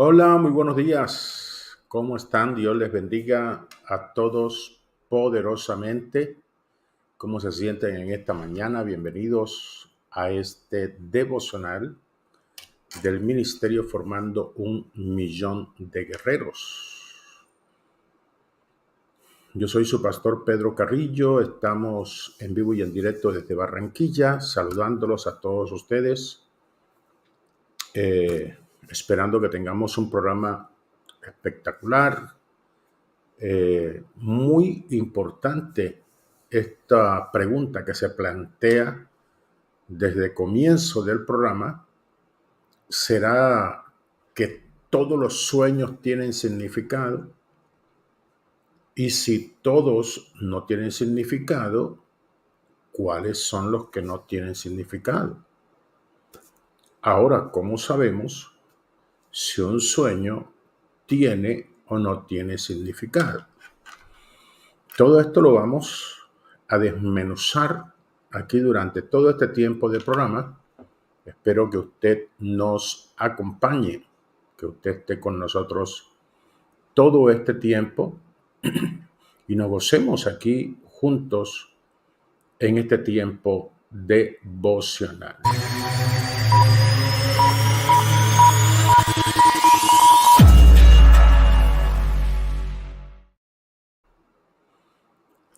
Hola, muy buenos días. ¿Cómo están? Dios les bendiga a todos poderosamente. ¿Cómo se sienten en esta mañana? Bienvenidos a este devocional del Ministerio Formando un Millón de Guerreros. Yo soy su pastor Pedro Carrillo. Estamos en vivo y en directo desde Barranquilla, saludándolos a todos ustedes. Esperando que tengamos un programa espectacular. Muy importante esta pregunta que se plantea desde el comienzo del programa. ¿Será que todos los sueños tienen significado? Y si todos no tienen significado, ¿cuáles son los que no tienen significado? Ahora, ¿cómo sabemos si un sueño tiene o no tiene significado? Todo esto lo vamos a desmenuzar aquí durante todo este tiempo de programa. Espero que usted nos acompañe, que usted esté con nosotros todo este tiempo y nos gocemos aquí juntos en este tiempo devocional.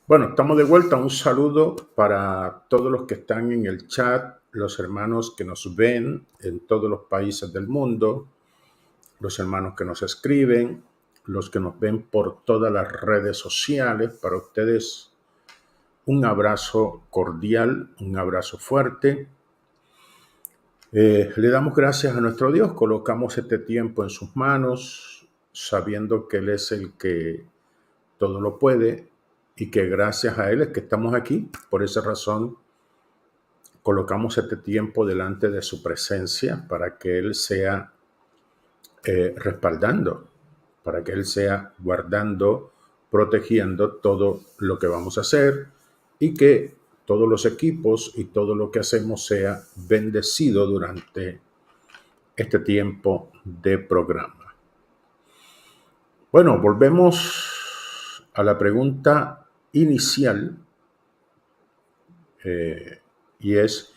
Bueno, estamos de vuelta. Un saludo para todos los que están en el chat, los hermanos que nos ven en todos los países del mundo, los hermanos que nos escriben, los que nos ven por todas las redes sociales. Para ustedes, un abrazo cordial, un abrazo fuerte. Le damos gracias a nuestro Dios, colocamos este tiempo en sus manos, sabiendo que Él es el que todo lo puede y que gracias a Él es que estamos aquí. Por esa razón, colocamos este tiempo delante de su presencia para que Él sea respaldando, para que Él sea guardando, protegiendo todo lo que vamos a hacer y que todos los equipos y todo lo que hacemos sea bendecido durante este tiempo de programa. Bueno, volvemos a la pregunta inicial y es,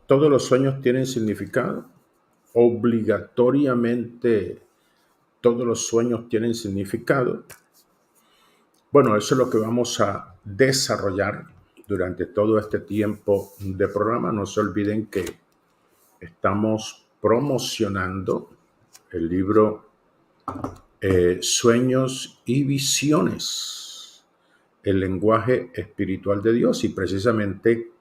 ¿todos los sueños tienen significado? Obligatoriamente todos los sueños tienen significado. Bueno, eso es lo que vamos a desarrollar durante todo este tiempo de programa. No se olviden que estamos promocionando el libro Sueños y Visiones, el lenguaje espiritual de Dios. Y precisamente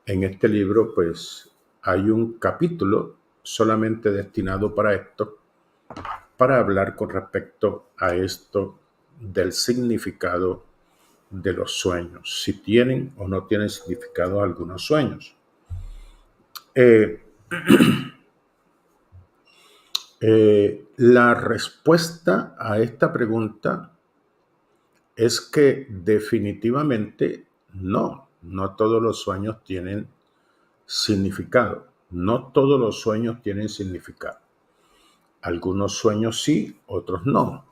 en este libro, pues, hay un capítulo solamente destinado para esto, para hablar con respecto a esto del significado de los sueños, si tienen o no tienen significado algunos sueños. La respuesta a esta pregunta es que definitivamente no todos los sueños tienen significado. No todos los sueños tienen significado. Algunos sueños sí, otros no.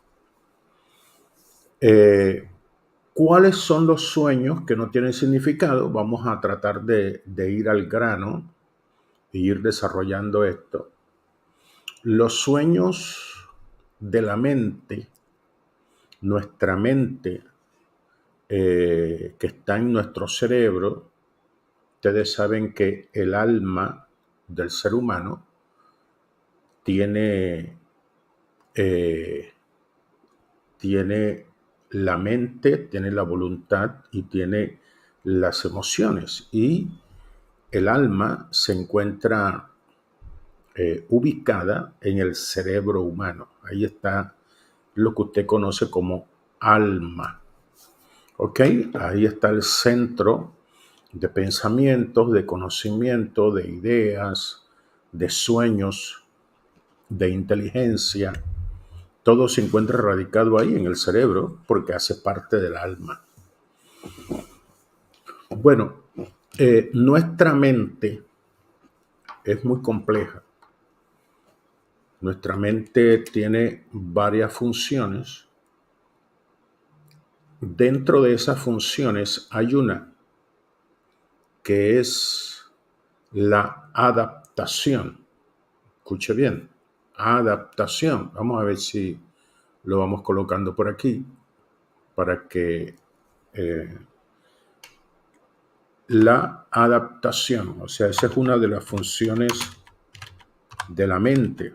¿Cuáles son los sueños que no tienen significado? Vamos a tratar de ir al grano e ir desarrollando esto. Los sueños de la mente, nuestra mente, que está en nuestro cerebro. Ustedes saben que el alma del ser humano eh, tiene la mente, tiene la voluntad y tiene las emociones. Y el alma se encuentra ubicada en el cerebro humano. Ahí está lo que usted conoce como alma. ¿Ok? Ahí está el centro de pensamientos, de conocimiento, de ideas, de sueños, de inteligencia. Todo se encuentra radicado ahí en el cerebro porque hace parte del alma. Bueno, nuestra mente es muy compleja. Nuestra mente tiene varias funciones. Dentro de esas funciones hay una que es la adaptación. Escuche bien, adaptación. Vamos a ver si lo vamos colocando por aquí para que la adaptación, o sea, esa es una de las funciones de la mente,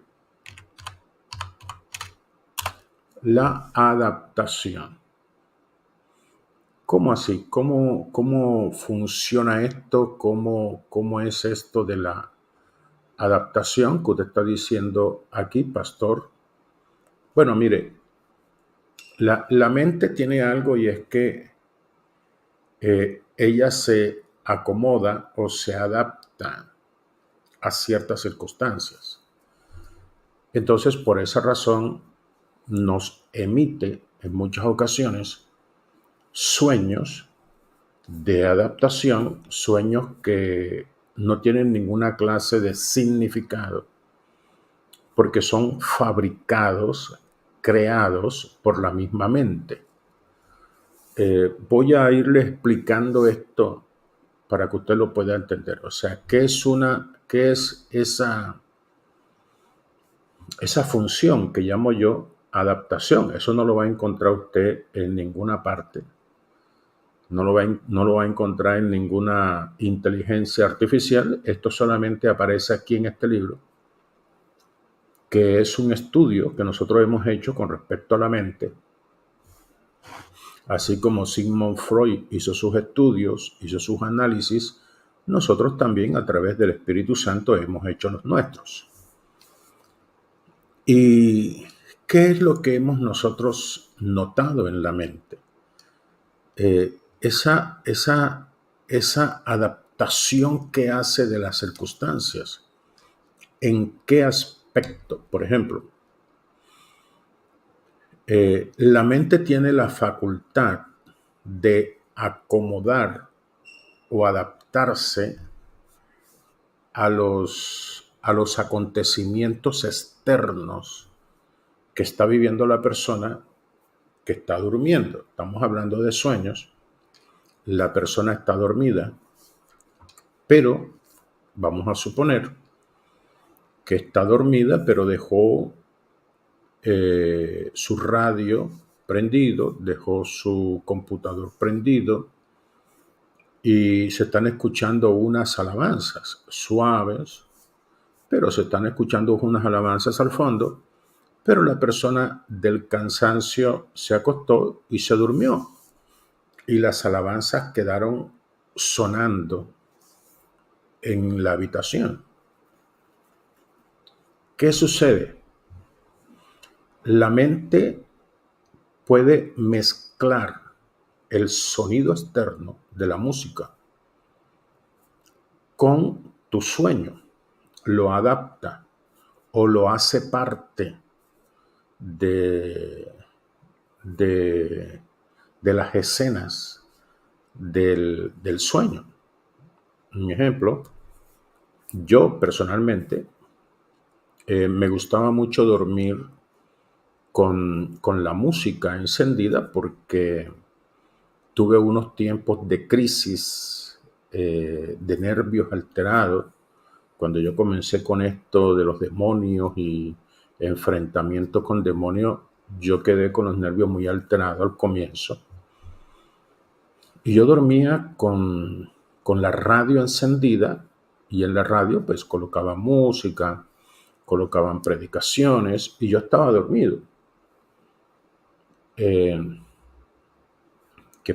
la adaptación. ¿Cómo así? ¿Cómo funciona esto? ¿Cómo es esto de la adaptación que usted está diciendo aquí, pastor? Bueno, mire, la mente tiene algo y es que ella se acomoda o se adapta a ciertas circunstancias. Entonces, por esa razón, nos emite en muchas ocasiones sueños de adaptación, sueños que no tienen ninguna clase de significado, porque son fabricados, creados por la misma mente. Voy a irle explicando esto para que usted lo pueda entender. O sea, ¿qué es esa función que llamo yo adaptación? Eso no lo va a encontrar usted en ninguna parte. No lo va a encontrar en ninguna inteligencia artificial. Esto solamente aparece aquí en este libro, que es un estudio que nosotros hemos hecho con respecto a la mente. Así como Sigmund Freud hizo sus estudios, hizo sus análisis, nosotros también a través del Espíritu Santo hemos hecho los nuestros. ¿Y qué es lo que hemos nosotros notado en la mente? Esa adaptación que hace de las circunstancias. ¿En qué aspecto? Por ejemplo, la mente tiene la facultad de acomodar o adaptarse a los acontecimientos externos que está viviendo la persona que está durmiendo. Estamos hablando de sueños. La persona está dormida, pero vamos a suponer que está dormida, pero dejó su radio prendido, dejó su computador prendido y se están escuchando unas alabanzas suaves, pero se están escuchando unas alabanzas al fondo, pero la persona del cansancio se acostó y se durmió y las alabanzas quedaron sonando en la habitación. ¿Qué sucede? La mente puede mezclar el sonido externo de la música con tu sueño, lo adapta o lo hace parte de las escenas del sueño. Un ejemplo, yo personalmente me gustaba mucho dormir con la música encendida porque tuve unos tiempos de crisis, de nervios alterados. Cuando yo comencé con esto de los demonios y enfrentamiento con demonios, yo quedé con los nervios muy alterados al comienzo. Y yo dormía con la radio encendida y en la radio pues colocaban música, colocaban predicaciones y yo estaba dormido. ¿Qué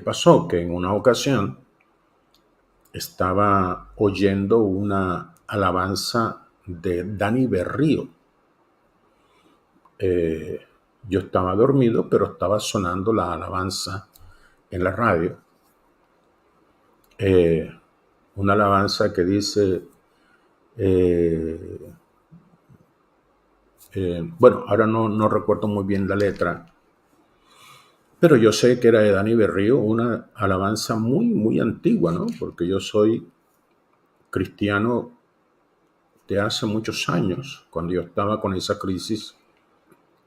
pasó? Que en una ocasión estaba oyendo una alabanza de Dani Berrío. Yo estaba dormido, pero estaba sonando la alabanza en la radio. Una alabanza que dice, bueno, ahora no recuerdo muy bien la letra, pero yo sé que era de Dani Berrío, una alabanza muy, muy antigua, ¿no? Porque yo soy cristiano conté hace muchos años, cuando yo estaba con esa crisis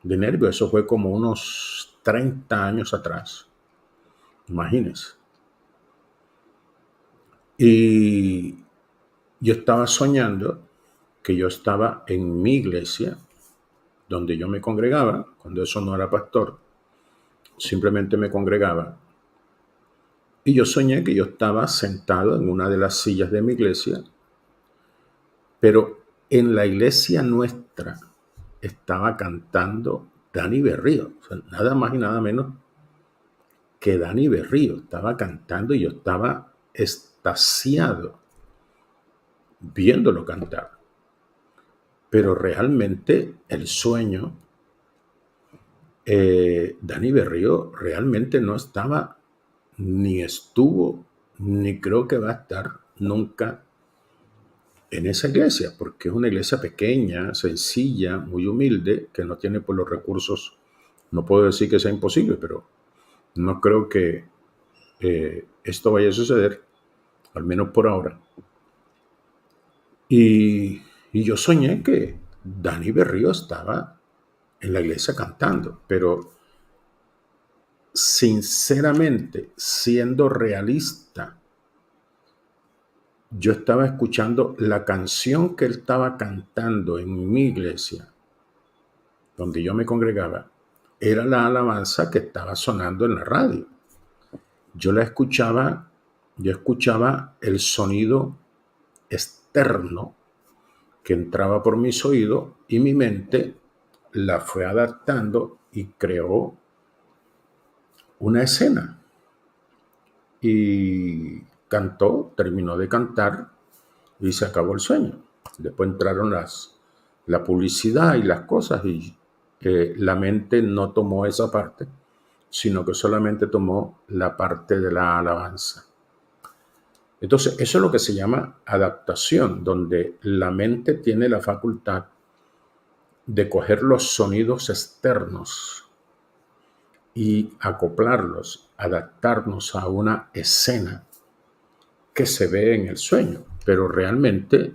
de nervios. Eso fue como unos 30 años atrás. Imagínense. Y yo estaba soñando que yo estaba en mi iglesia, donde yo me congregaba, cuando eso no era pastor, simplemente me congregaba. Y yo soñé que yo estaba sentado en una de las sillas de mi iglesia, pero en la iglesia nuestra estaba cantando Dani Berrío, o sea, nada más y nada menos que Dani Berrío estaba cantando y yo estaba extasiado viéndolo cantar. Pero realmente el sueño, Dani Berrío realmente no estaba, ni estuvo, ni creo que va a estar nunca en esa iglesia, porque es una iglesia pequeña, sencilla, muy humilde, que no tiene por los recursos. No puedo decir que sea imposible, pero no creo que esto vaya a suceder, al menos por ahora. Y yo soñé que Dani Berrío estaba en la iglesia cantando, pero sinceramente, siendo realista, yo estaba escuchando la canción que él estaba cantando en mi iglesia, donde yo me congregaba, era la alabanza que estaba sonando en la radio. Yo la escuchaba, yo escuchaba el sonido externo que entraba por mis oídos y mi mente la fue adaptando y creó una escena. Y cantó, terminó de cantar y se acabó el sueño. Después entraron la publicidad y las cosas y la mente no tomó esa parte, sino que solamente tomó la parte de la alabanza. Entonces, eso es lo que se llama adaptación, donde la mente tiene la facultad de coger los sonidos externos y acoplarlos, adaptarnos a una escena que se ve en el sueño, pero realmente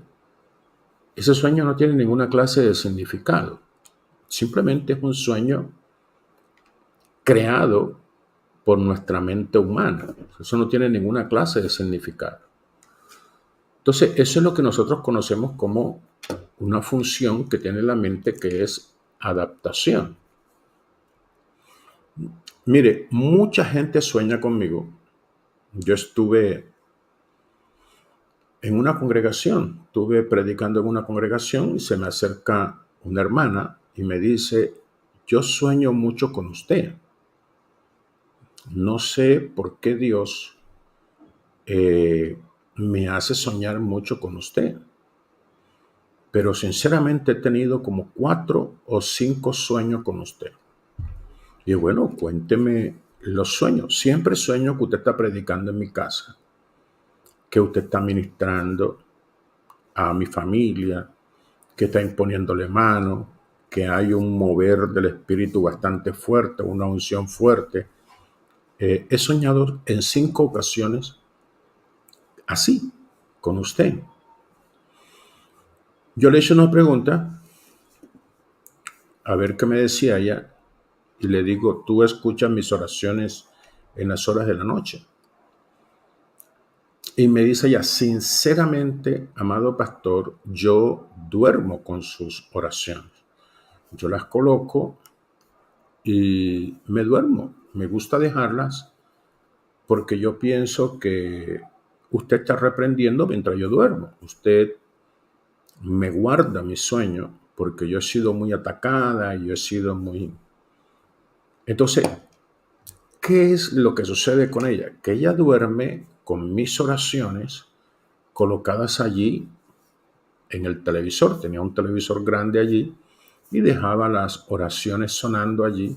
ese sueño no tiene ninguna clase de significado. Simplemente es un sueño creado por nuestra mente humana. Eso no tiene ninguna clase de significado. Entonces, eso es lo que nosotros conocemos como una función que tiene la mente, que es adaptación. Mire, mucha gente sueña conmigo. Yo estuve en una congregación, estuve predicando en una congregación y se me acerca una hermana y me dice, yo sueño mucho con usted. No sé por qué Dios me hace soñar mucho con usted, pero sinceramente he tenido como 4 o 5 sueños con usted. Y bueno, cuénteme los sueños. Siempre sueño que usted está predicando en mi casa, que usted está ministrando a mi familia, que está imponiéndole mano, que hay un mover del espíritu bastante fuerte, una unción fuerte. He soñado en 5 ocasiones así, con usted. Yo le hice una pregunta, a ver qué me decía ella, y le digo, tú escuchas mis oraciones en las horas de la noche. Y me dice ella, sinceramente, amado pastor, yo duermo con sus oraciones. Yo las coloco y me duermo. Me gusta dejarlas porque yo pienso que usted está reprendiendo mientras yo duermo. Usted me guarda mi sueño porque yo he sido muy atacada y yo he sido muy... Entonces, ¿qué es lo que sucede con ella? Que ella duerme con mis oraciones colocadas allí en el televisor. Tenía un televisor grande allí y dejaba las oraciones sonando allí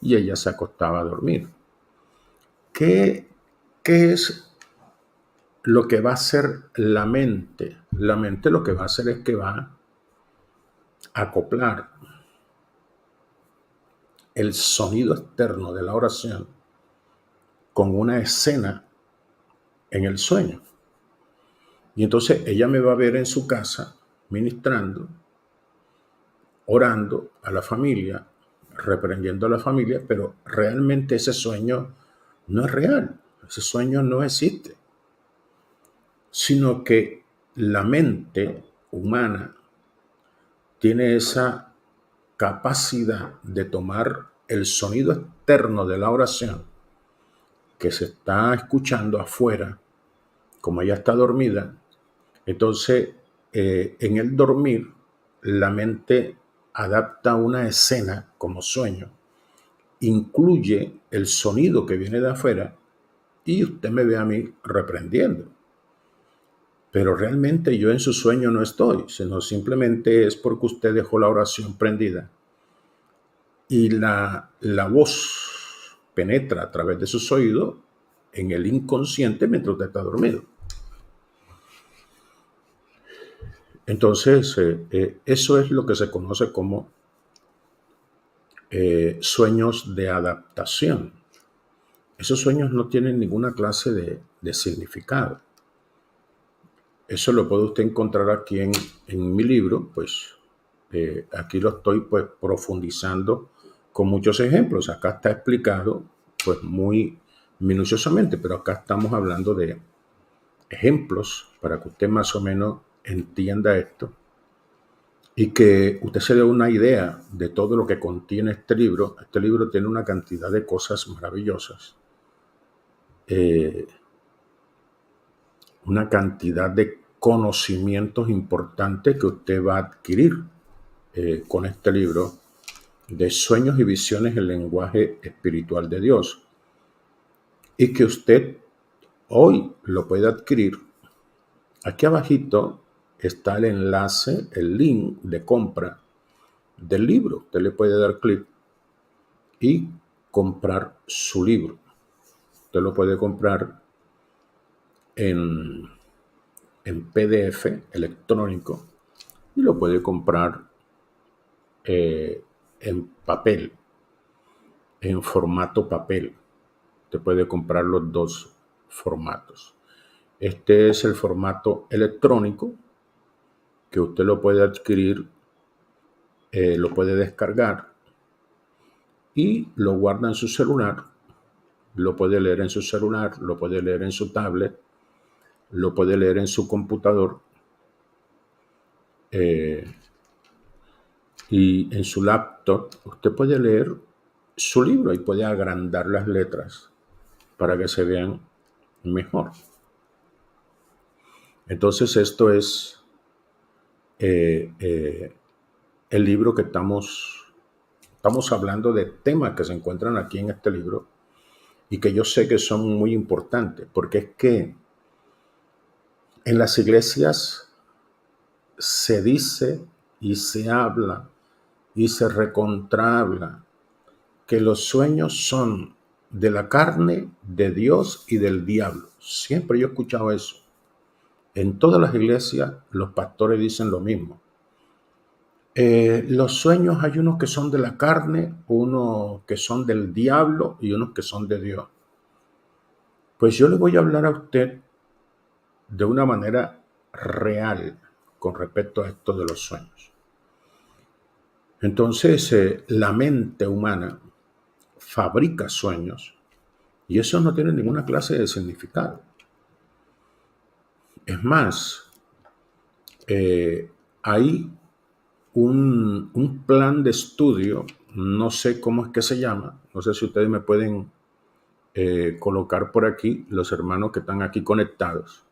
y ella se acostaba a dormir. ¿Qué es lo que va a hacer la mente? La mente lo que va a hacer es que va a acoplar el sonido externo de la oración con una escena en el sueño. Y entonces ella me va a ver en su casa, ministrando, orando a la familia, reprendiendo a la familia, pero realmente ese sueño no es real, ese sueño no existe, sino que la mente humana tiene esa capacidad de tomar el sonido externo de la oración que se está escuchando afuera, como ella está dormida. Entonces, en el dormir, la mente adapta una escena como sueño, incluye el sonido que viene de afuera y usted me ve a mí reprendiendo. Pero realmente yo en su sueño no estoy, sino simplemente es porque usted dejó la oración prendida y la voz penetra a través de sus oídos en el inconsciente mientras usted está dormido. Entonces, eso es lo que se conoce como sueños de adaptación. Esos sueños no tienen ninguna clase de significado. Eso lo puede usted encontrar aquí en mi libro, pues aquí lo estoy pues profundizando con muchos ejemplos. Acá está explicado pues muy minuciosamente, pero acá estamos hablando de ejemplos para que usted más o menos entienda esto y que usted se dé una idea de todo lo que contiene este libro. Este libro tiene una cantidad de cosas maravillosas, una cantidad de conocimientos importantes que usted va a adquirir con este libro de Sueños y Visiones, el lenguaje espiritual de Dios, y que usted hoy lo puede adquirir. Aquí abajito está el enlace, el link de compra del libro. Usted le puede dar clic y comprar su libro. Usted lo puede comprar en PDF electrónico y lo puede comprar en papel, en formato papel. Usted puede comprar los dos formatos. Este es el formato electrónico que usted lo puede adquirir, lo puede descargar y lo guarda en su celular. Lo puede leer en su celular, lo puede leer en su tablet, lo puede leer en su computador y en su laptop. Usted puede leer su libro y puede agrandar las letras para que se vean mejor. Entonces esto es el libro que estamos hablando de temas que se encuentran aquí en este libro y que yo sé que son muy importantes, porque es que en las iglesias se dice y se habla y se recontrahabla que los sueños son de la carne, de Dios y del diablo. Siempre yo he escuchado eso. En todas las iglesias los pastores dicen lo mismo. Los sueños hay unos que son de la carne, unos que son del diablo y unos que son de Dios. Pues yo le voy a hablar a usted de una manera real con respecto a esto de los sueños. Entonces, la mente humana fabrica sueños y eso no tiene ninguna clase de significado. Es más, hay un plan de estudio, no sé cómo es que se llama, no sé si ustedes me pueden colocar por aquí, los hermanos que están aquí conectados.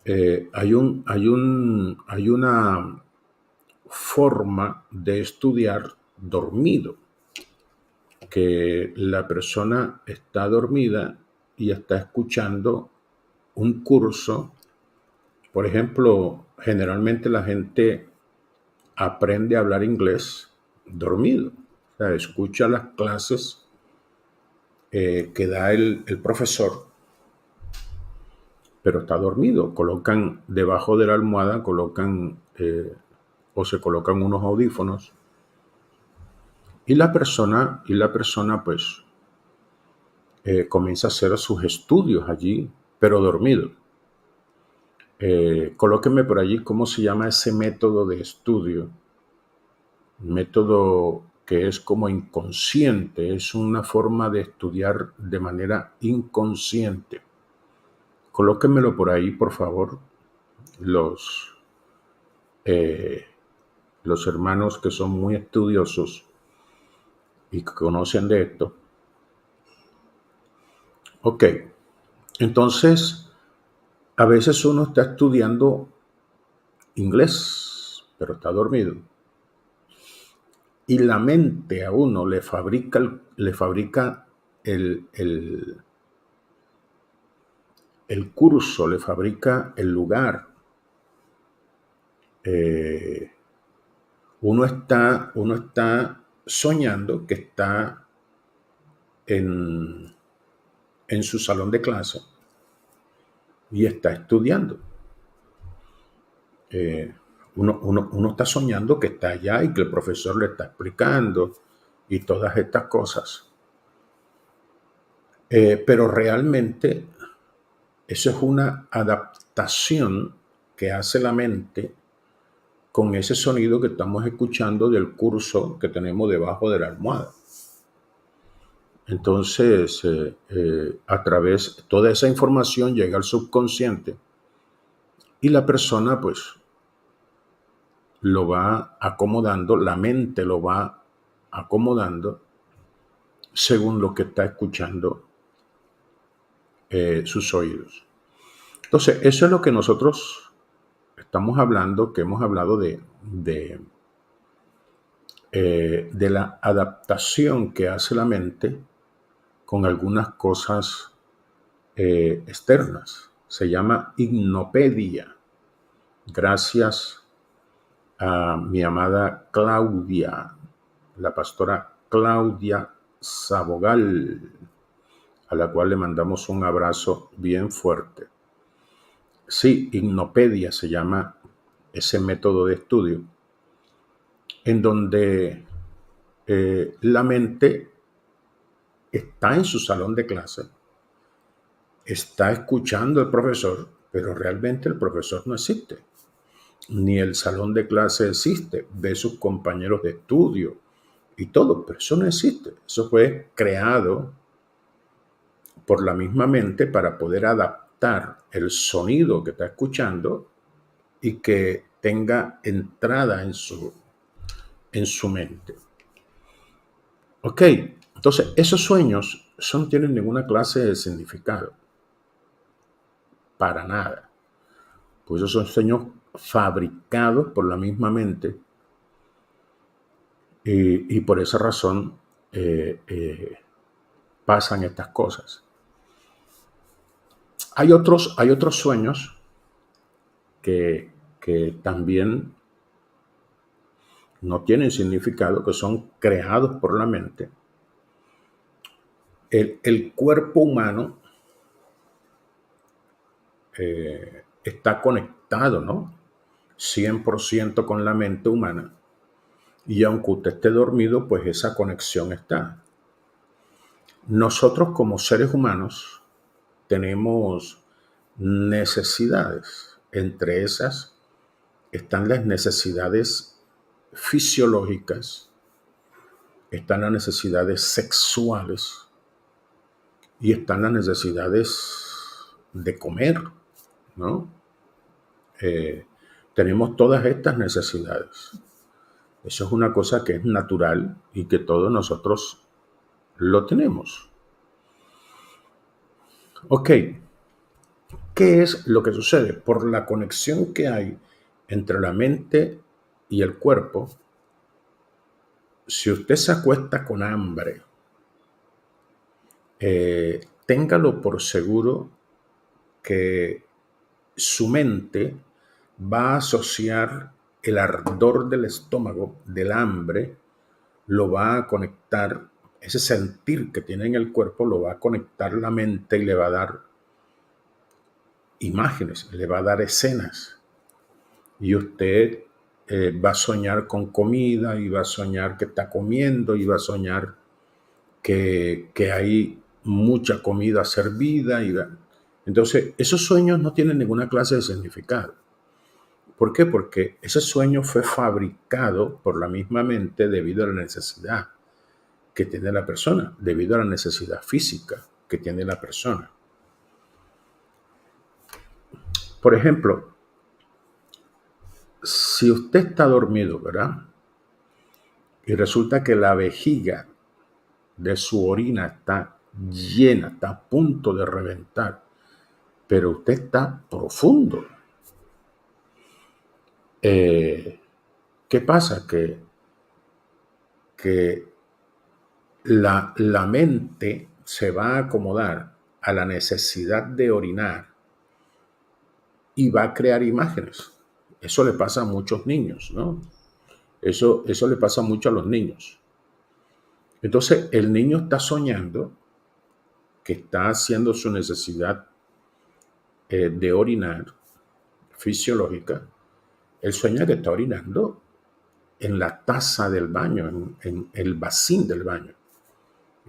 Hay una forma de estudiar dormido, que la persona está dormida y está escuchando un curso. Por ejemplo, generalmente la gente aprende a hablar inglés dormido. O sea, escucha las clases que da el profesor, pero está dormido. Colocan debajo de la almohada, o se colocan unos audífonos y la persona pues comienza a hacer sus estudios allí, pero dormido. colóquenme por allí cómo se llama ese método de estudio. Método que es como inconsciente, es una forma de estudiar de manera inconsciente. Colóquenmelo por ahí, por favor, los, los hermanos que son muy estudiosos y que conocen de esto. Ok, entonces, a veces uno está estudiando inglés, pero está dormido. Y la mente a uno le fabrica el, el, el curso, le fabrica el lugar. Uno está soñando que está en su salón de clase y está estudiando. Uno está soñando que está allá y que el profesor le está explicando y todas estas cosas. Pero realmente eso es una adaptación que hace la mente con ese sonido que estamos escuchando del curso que tenemos debajo de la almohada. Entonces, a través, toda esa información llega al subconsciente y la persona pues lo va acomodando, la mente lo va acomodando según lo que está escuchando sus oídos. Entonces, eso es lo que nosotros estamos hablando, que hemos hablado de la adaptación que hace la mente con algunas cosas externas. Se llama hipnopedia. Gracias a mi amada Claudia, la pastora Claudia Sabogal, a la cual le mandamos un abrazo bien fuerte. Sí, hipnopedia se llama ese método de estudio, en donde la mente está en su salón de clase, está escuchando al profesor, pero realmente el profesor no existe, ni el salón de clase existe, ve sus compañeros de estudio y todo, pero eso no existe. Eso fue creado por la misma mente para poder adaptar el sonido que está escuchando y que tenga entrada en su mente. Ok, entonces esos sueños no tienen ninguna clase de significado. Para nada. Pues esos son sueños fabricados por la misma mente y por esa razón pasan estas cosas. Hay otros sueños que también no tienen significado, que son creados por la mente. El cuerpo humano está conectado, ¿no? 100% con la mente humana. Y aunque usted esté dormido, pues esa conexión está. Nosotros como seres humanos tenemos necesidades. Entre esas están las necesidades fisiológicas, están las necesidades sexuales y están las necesidades de comer, ¿no? Tenemos todas estas necesidades. Eso es una cosa que es natural y que todos nosotros lo tenemos. Ok, ¿qué es lo que sucede? Por la conexión que hay entre la mente y el cuerpo, si usted se acuesta con hambre, téngalo por seguro que su mente va a asociar el ardor del estómago, del hambre, lo va a conectar, ese sentir que tiene en el cuerpo lo va a conectar la mente y le va a dar imágenes, le va a dar escenas. Y usted va a soñar con comida y va a soñar que está comiendo y va a soñar que hay mucha comida servida Entonces, esos sueños no tienen ninguna clase de significado. ¿Por qué? Porque ese sueño fue fabricado por la misma mente debido a la necesidad que tiene la persona, debido a la necesidad física que tiene la persona. Por ejemplo, si usted está dormido, ¿verdad? Y resulta que la vejiga de su orina está llena, está a punto de reventar, pero usted está profundo. ¿Qué pasa? Que la mente se va a acomodar a la necesidad de orinar y va a crear imágenes. Eso le pasa a muchos niños, ¿no? Eso le pasa mucho a los niños. Entonces, el niño está soñando que está haciendo su necesidad de orinar fisiológica. Él sueña que está orinando en la taza del baño, en el vacín del baño,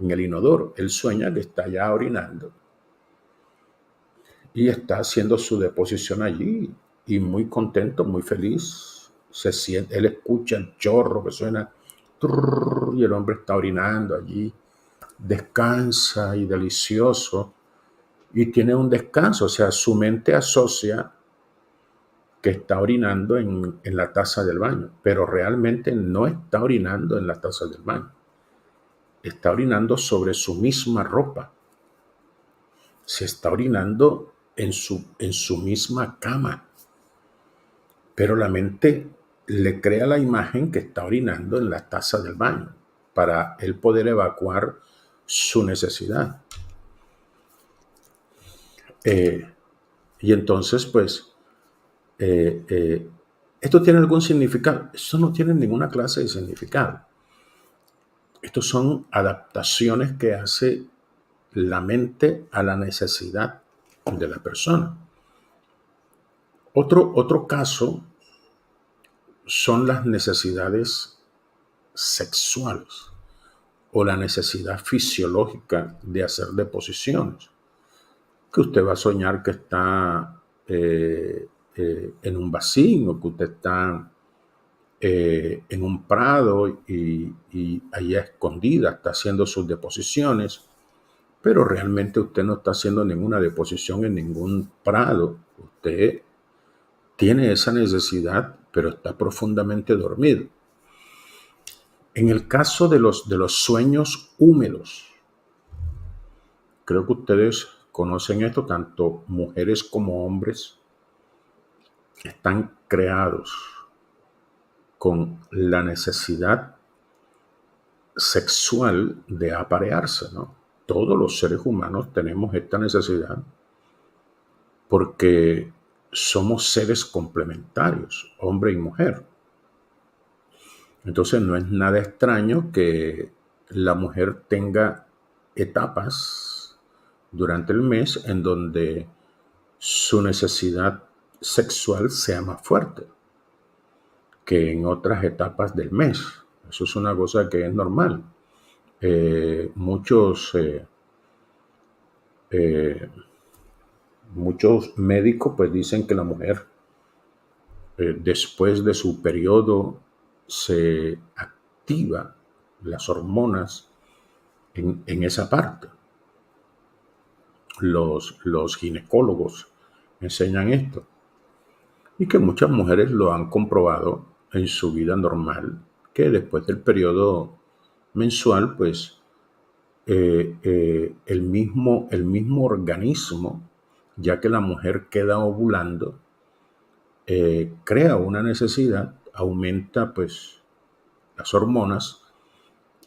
en el inodoro. Él sueña que está ya orinando y está haciendo su deposición allí y muy contento, muy feliz. Se siente, él escucha el chorro que suena y el hombre está orinando allí, descansa y delicioso y tiene un descanso, o sea, su mente asocia que está orinando en la taza del baño, pero realmente no está orinando en la taza del baño, está orinando sobre su misma ropa, se está orinando en su misma cama, pero la mente le crea la imagen que está orinando en la taza del baño para él poder evacuar su necesidad. Y entonces, pues, ¿esto tiene algún significado? Esto no tiene ninguna clase de significado. Estos son adaptaciones que hace la mente a la necesidad de la persona. Otro caso son las necesidades sexuales o la necesidad fisiológica de hacer deposiciones. Que usted va a soñar que está en un vacío, o que usted está en un prado y ahí a escondida está haciendo sus deposiciones, pero realmente usted no está haciendo ninguna deposición en ningún prado. Usted tiene esa necesidad, pero está profundamente dormido. En el caso de los sueños húmedos, creo que ustedes conocen esto, tanto mujeres como hombres están creados con la necesidad sexual de aparearse, ¿no? Todos los seres humanos tenemos esta necesidad porque somos seres complementarios, hombre y mujer. Entonces no es nada extraño que la mujer tenga etapas durante el mes en donde su necesidad sexual sea más fuerte que en otras etapas del mes. Eso es una cosa que es normal. Muchos médicos pues dicen que la mujer después de su periodo se activa las hormonas en esa parte. Los ginecólogos enseñan esto y que muchas mujeres lo han comprobado en su vida normal, que después del periodo mensual, pues el mismo organismo, ya que la mujer queda ovulando, crea una necesidad, aumenta pues las hormonas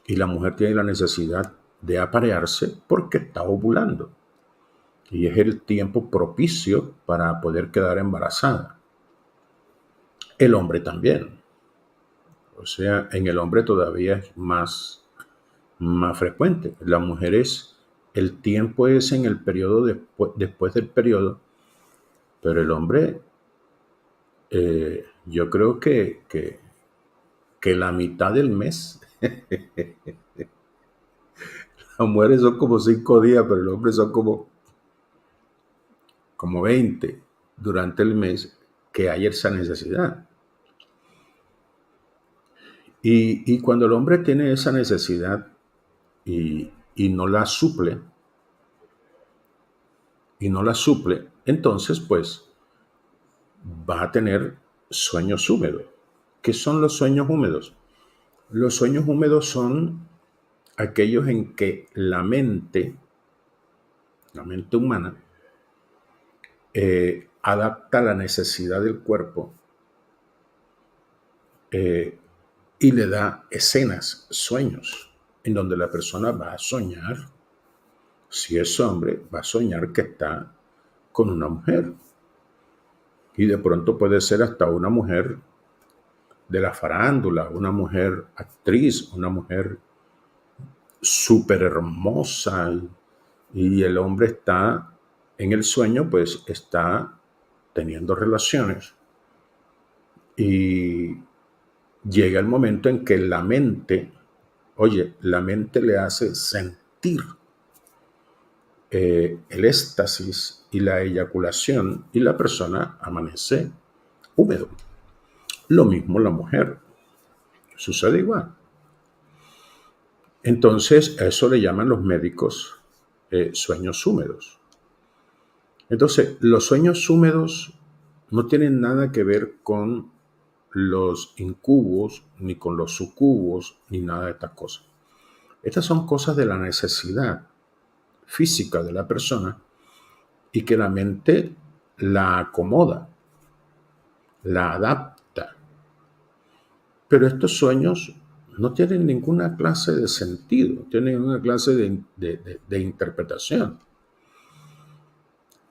y la mujer tiene la necesidad de aparearse porque está ovulando y es el tiempo propicio para poder quedar embarazada. El hombre también, o sea, en el hombre todavía es más frecuente. Las mujeres, el tiempo es en el periodo después del periodo, pero el hombre, yo creo que la mitad del mes, las mujeres son como 5 días, pero el hombre son como como 20 durante el mes, que hay esa necesidad. Y cuando el hombre tiene esa necesidad y no la suple, entonces pues va a tener sueños húmedos. ¿Qué son los sueños húmedos? Los sueños húmedos son aquellos en que la mente humana, adapta la necesidad del cuerpo y le da escenas, sueños, en donde la persona va a soñar, si es hombre, va a soñar que está con una mujer. Y de pronto puede ser hasta una mujer de la farándula, una mujer actriz, una mujer súper hermosa, y el hombre está en el sueño, pues está teniendo relaciones, y llega el momento en que la mente le hace sentir el éxtasis y la eyaculación, y la persona amanece húmedo. Lo mismo la mujer, sucede igual. Entonces, a eso le llaman los médicos sueños húmedos. Entonces, los sueños húmedos no tienen nada que ver con los incubos, ni con los sucubos, ni nada de estas cosas. Estas son cosas de la necesidad física de la persona y que la mente la acomoda, la adapta. Pero estos sueños no tienen ninguna clase de sentido, tienen una clase de interpretación.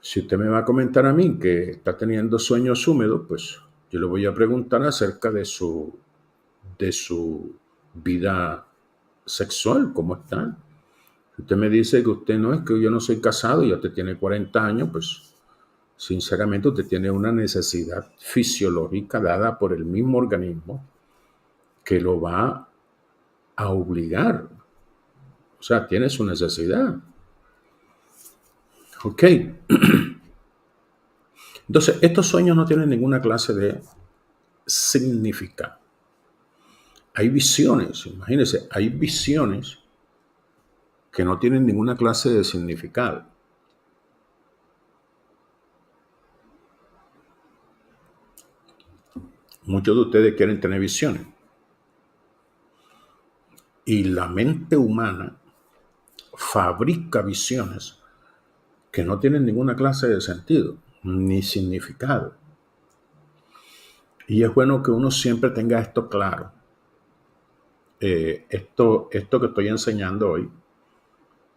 Si usted me va a comentar a mí que está teniendo sueños húmedos, pues yo le voy a preguntar acerca de su vida sexual, ¿cómo está? Si usted me dice que usted no es, que yo no soy casado y usted tiene 40 años, pues sinceramente usted tiene una necesidad fisiológica dada por el mismo organismo que lo va a obligar. O sea, tiene su necesidad. Ok. Entonces, estos sueños no tienen ninguna clase de significado. Hay visiones, imagínense, hay visiones que no tienen ninguna clase de significado. Muchos de ustedes quieren tener visiones. Y la mente humana fabrica visiones que no tienen ninguna clase de sentido ni significado. Y es bueno que uno siempre tenga esto claro. Esto que estoy enseñando hoy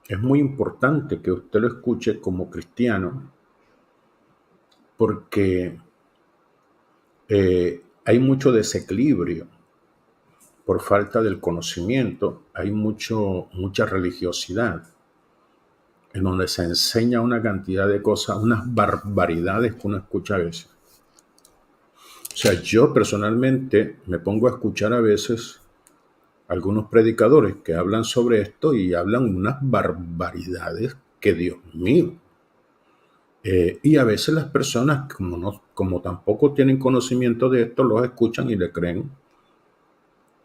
es muy importante que usted lo escuche como cristiano, porque hay mucho desequilibrio por falta del conocimiento, hay mucha religiosidad, en donde se enseña una cantidad de cosas, unas barbaridades que uno escucha a veces. O sea, yo personalmente me pongo a escuchar a veces algunos predicadores que hablan sobre esto y hablan unas barbaridades que, Dios mío. Y a veces las personas, como tampoco tienen conocimiento de esto, los escuchan y le creen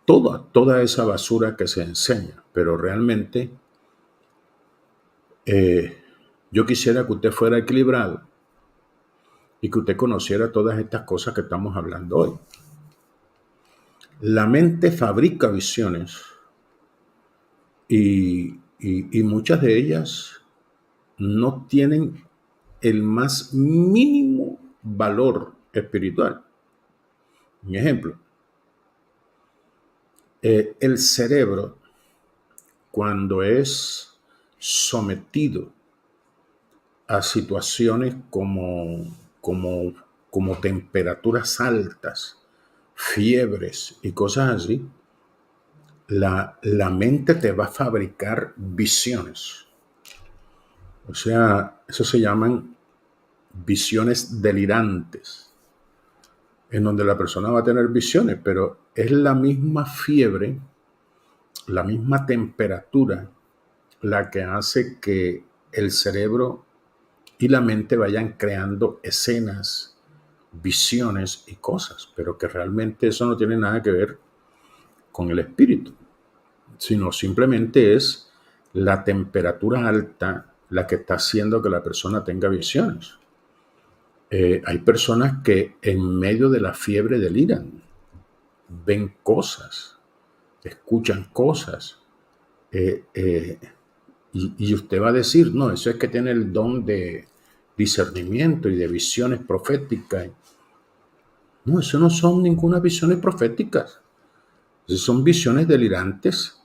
toda esa basura que se enseña. Pero realmente yo quisiera que usted fuera equilibrado y que usted conociera todas estas cosas que estamos hablando hoy. La mente fabrica visiones y muchas de ellas no tienen el más mínimo valor espiritual. Un ejemplo, el cerebro, cuando es sometido a situaciones como temperaturas altas, fiebres y cosas así, la mente te va a fabricar visiones. O sea, eso se llaman visiones delirantes, en donde la persona va a tener visiones, pero es la misma fiebre, la misma temperatura, la que hace que el cerebro y la mente vayan creando escenas, visiones y cosas, pero que realmente eso no tiene nada que ver con el espíritu, sino simplemente es la temperatura alta la que está haciendo que la persona tenga visiones. Hay personas que en medio de la fiebre deliran, ven cosas, escuchan cosas, y usted va a decir, no, eso es que tiene el don de discernimiento y de visiones proféticas. No, eso no son ninguna visiones proféticas. Esas son visiones delirantes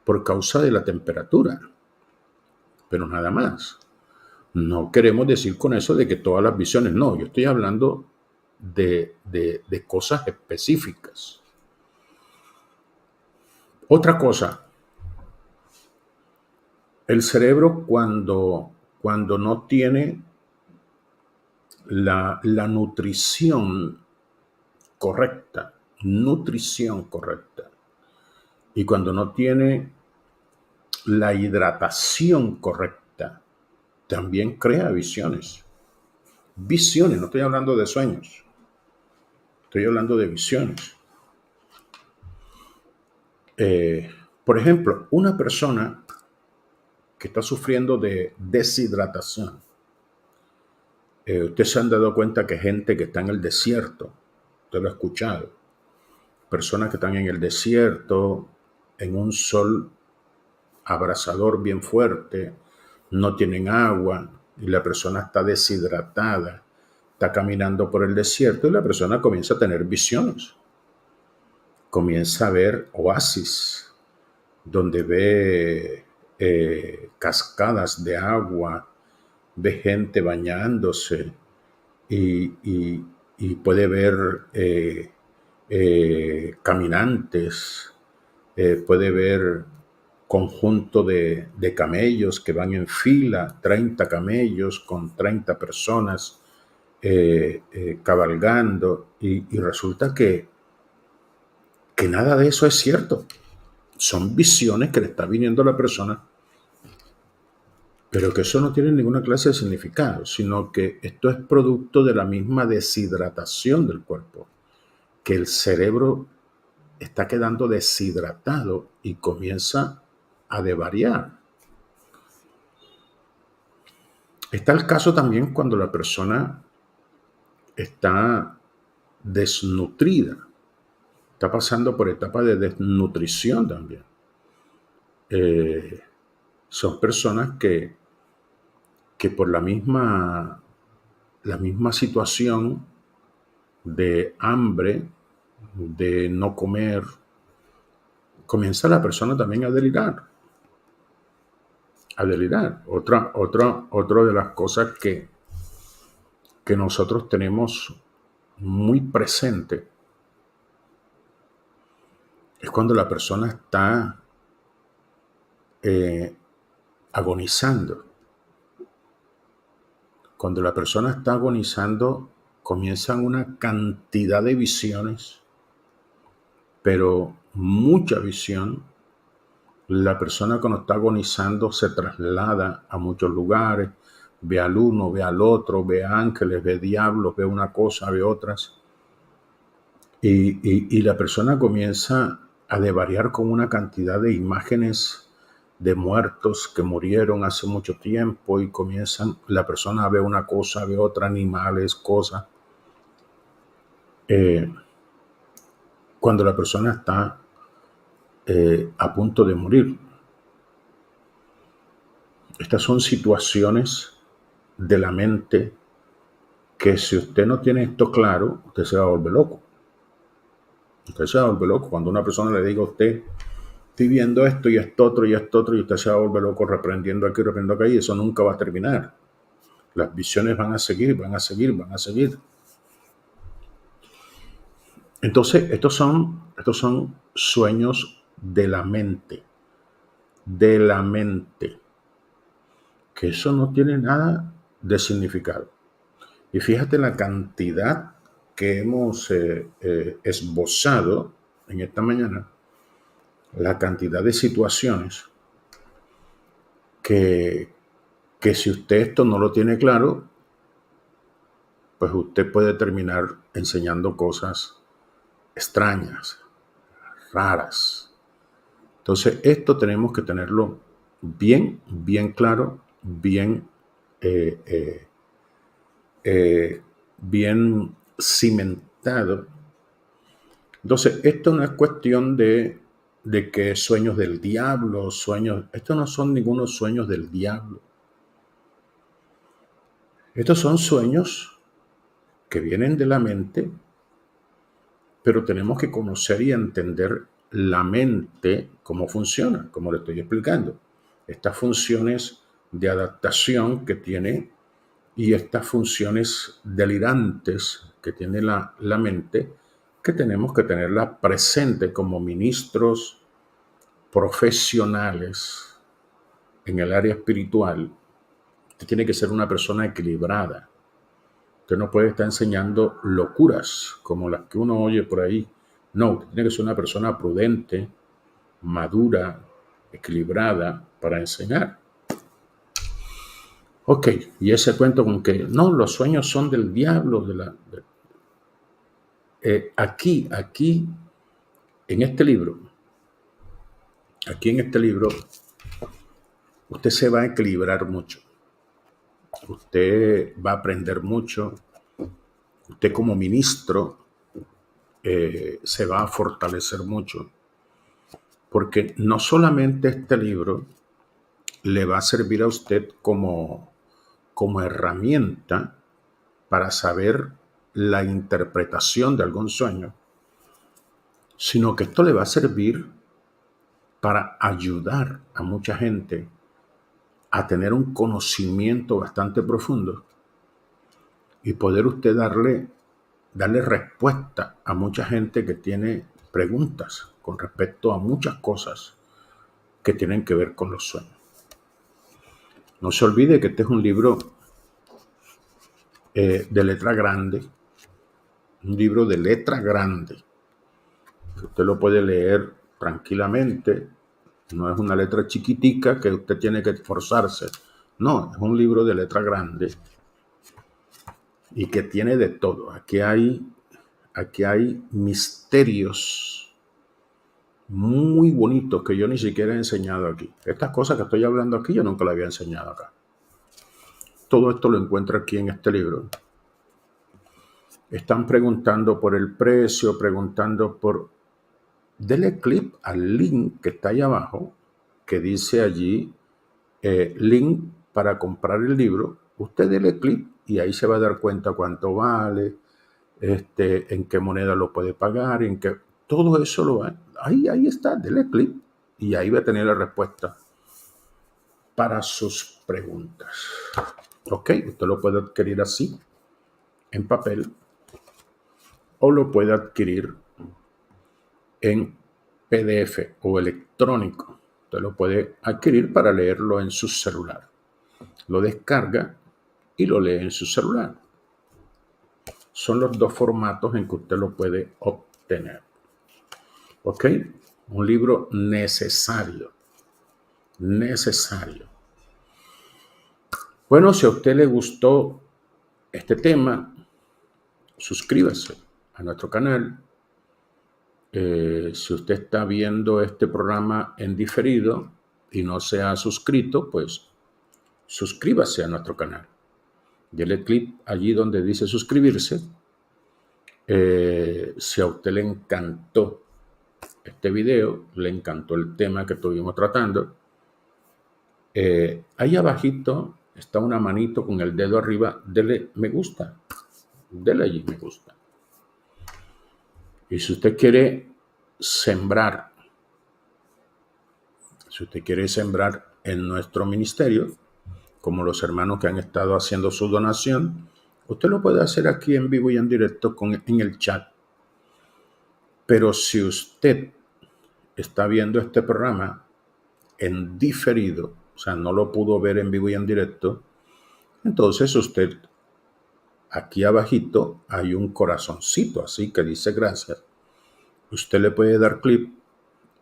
por causa de la temperatura, pero nada más. No queremos decir con eso de que todas las visiones, no, yo estoy hablando de cosas específicas. Otra cosa, el cerebro cuando no tiene la nutrición correcta, y cuando no tiene la hidratación correcta, también crea visiones. Visiones, no estoy hablando de sueños, estoy hablando de visiones. Por ejemplo, una persona que está sufriendo de deshidratación, ustedes se han dado cuenta que gente que está en el desierto, usted lo ha escuchado, personas que están en el desierto, en un sol abrasador bien fuerte, no tienen agua y la persona está deshidratada, está caminando por el desierto y la persona comienza a tener visiones, comienza a ver oasis, donde ve cascadas de agua, ve gente bañándose y puede ver caminantes, puede ver conjunto de camellos que van en fila, 30 camellos con 30 personas cabalgando, y resulta que nada de eso es cierto. Son visiones que le está viniendo a la persona, pero que eso no tiene ninguna clase de significado, sino que esto es producto de la misma deshidratación del cuerpo, que el cerebro está quedando deshidratado y comienza a desvariar. Está el caso también cuando la persona está desnutrida, está pasando por etapas de desnutrición también. Son personas que por la misma situación de hambre, de no comer, comienza la persona también a delirar. Otra de las cosas que nosotros tenemos muy presente es cuando la persona está agonizando. Cuando la persona está agonizando, comienzan una cantidad de visiones, pero mucha visión. La persona cuando está agonizando se traslada a muchos lugares, ve al uno, ve al otro, ve ángeles, ve diablos, ve una cosa, ve otras. Y la persona comienza a desvariar con una cantidad de imágenes de muertos que murieron hace mucho tiempo, y la persona ve una cosa, ve otra, animales, cosas. Cuando la persona está a punto de morir. Estas son situaciones de la mente que, si usted no tiene esto claro, usted se va a volver loco. Usted se va a volver loco. Cuando una persona le diga a usted, estoy viendo esto y esto otro y esto otro, y usted se va a volver loco reprendiendo aquí, reprendiendo acá, y eso nunca va a terminar. Las visiones van a seguir, van a seguir, van a seguir. Entonces, estos son sueños de la mente. De la mente. Que eso no tiene nada de significado. Y fíjate la cantidad que hemos esbozado en esta mañana, la cantidad de situaciones que que si usted esto no lo tiene claro, pues usted puede terminar enseñando cosas extrañas, raras. Entonces, esto tenemos que tenerlo bien, bien claro, bien, bien cimentado. Entonces, esto no es cuestión de que sueños del diablo, estos no son ningunos sueños del diablo. Estos son sueños que vienen de la mente, pero tenemos que conocer y entender la mente, cómo funciona, como le estoy explicando. Estas funciones de adaptación que tiene y estas funciones delirantes que tiene la mente, que tenemos que tenerlas presentes como ministros profesionales en el área espiritual. Usted tiene que ser una persona equilibrada. Usted no puede estar enseñando locuras como las que uno oye por ahí. No, usted tiene que ser una persona prudente, madura, equilibrada para enseñar. Ok, y ese cuento con que no, los sueños son del diablo, aquí, en este libro, usted se va a equilibrar mucho. Usted va a aprender mucho. Usted como ministro se va a fortalecer mucho. Porque no solamente este libro le va a servir a usted como herramienta para saber la interpretación de algún sueño, sino que esto le va a servir para ayudar a mucha gente a tener un conocimiento bastante profundo y poder usted darle respuesta a mucha gente que tiene preguntas con respecto a muchas cosas que tienen que ver con los sueños. No se olvide que este es un libro de letra grande, un libro de letra grande. Usted lo puede leer tranquilamente, no es una letra chiquitica que usted tiene que esforzarse. No, es un libro de letra grande y que tiene de todo. Aquí hay misterios muy bonitos que yo ni siquiera he enseñado aquí. Estas cosas que estoy hablando aquí yo nunca las había enseñado acá. Todo esto lo encuentro aquí en este libro. Están preguntando por el precio, preguntando por... Dele clic al link que está ahí abajo, que dice allí, link para comprar el libro. Usted dele clic y ahí se va a dar cuenta cuánto vale, en qué moneda lo puede pagar, en qué... Todo eso lo va... Ahí está, dele clic y ahí va a tener la respuesta para sus preguntas. Ok, usted lo puede adquirir así, en papel, o lo puede adquirir en PDF o electrónico. Usted lo puede adquirir para leerlo en su celular. Lo descarga y lo lee en su celular. Son los dos formatos en que usted lo puede obtener. ¿Ok? Un libro necesario. Necesario. Bueno, si a usted le gustó este tema, suscríbase a nuestro canal. Si usted está viendo este programa en diferido y no se ha suscrito, pues suscríbase a nuestro canal. Dele clic allí donde dice suscribirse. Si a usted le encantó este video, le encantó el tema que estuvimos tratando, ahí abajito está una manito con el dedo arriba, dele me gusta, dele allí me gusta. Y si usted quiere sembrar en nuestro ministerio, como los hermanos que han estado haciendo su donación, usted lo puede hacer aquí en vivo y en directo en el chat. Pero si usted está viendo este programa en diferido, o sea, no lo pudo ver en vivo y en directo, entonces usted, aquí abajito hay un corazoncito así que dice gracias. Usted le puede dar clic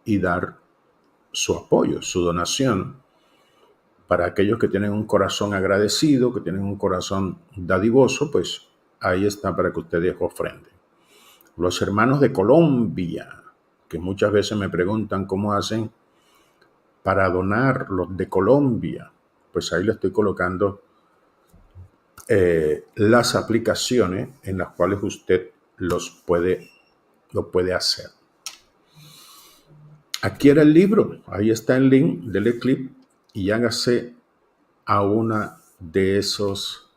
y dar su apoyo, su donación, Para aquellos que tienen un corazón agradecido, que tienen un corazón dadivoso, pues ahí está para que ustedes ofrenden. Los hermanos de Colombia, que muchas veces me preguntan cómo hacen para donar, los de Colombia, pues ahí le estoy colocando las aplicaciones en las cuales usted lo puede hacer. Adquiera el libro, ahí está el link, dele clic y hágase a una de esos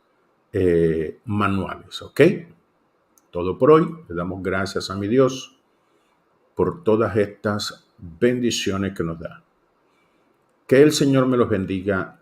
manuales, ¿ok? Todo por hoy. Le damos gracias a mi Dios por todas estas bendiciones que nos da. Que el Señor me los bendiga a